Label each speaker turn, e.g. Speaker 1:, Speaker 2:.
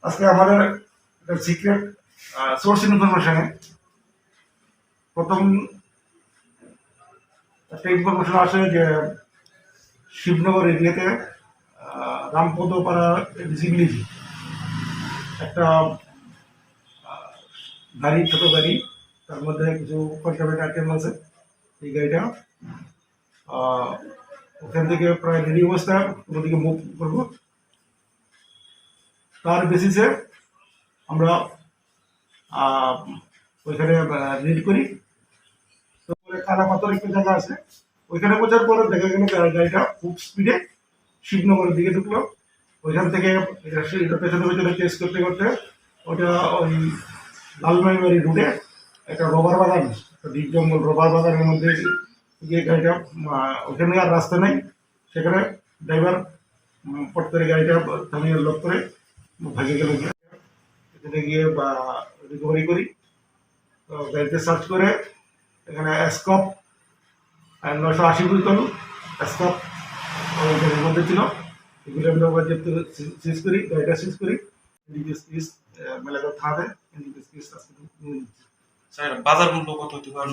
Speaker 1: আজকে আমাদের secret source ইনফরমেশনে প্রথম একটা ইনফরমেশন আসে যে শিবনগর এরিয়াতে রামপদপাড়া ভিলেজ একটা গাড়ি, ছোট গাড়ি, তার মধ্যে কিছু কন্ট্রাবেন্ড আইটেম আছে। এই গাড়িটা ওখান থেকে প্রায় রেডি অবস্থা ওদিকে মুভ করবো। তার বেসিসে আমরা ওইখানে রিড করি। তারপরে কালাপাথর একটা জায়গা আছে, ওইখানে পৌঁছার পরে দেখা গেল গাড়িটা খুব স্পিডে শিবনগরের দিকে ঢুকলো। ওইখান থেকে পেছনে পেছনে চেস করতে করতে ওটা ওই লালমাইবাড়ি রুটে একটা রবার বাগান, ডিপ জঙ্গল রবার বাগানের মধ্যে গিয়ে গাড়িটা, ওখানে আর রাস্তা নেই, সেখানে ড্রাইভার পট করে গাড়িটা থামিয়ে লক করে ভাগে গেল। এখানে গিয়ে রিকভারি করি, তো গাড়িতে সার্চ করে এখানে স্কপ 980 বোতল স্কপ গাড়ির মধ্যে ছিল, এগুলো আমরা সিজ করি, গাড়িটা সিজ করি। মেলাঘর থানাতে
Speaker 2: স্যার বাজার মূল্য কত হতে পারে?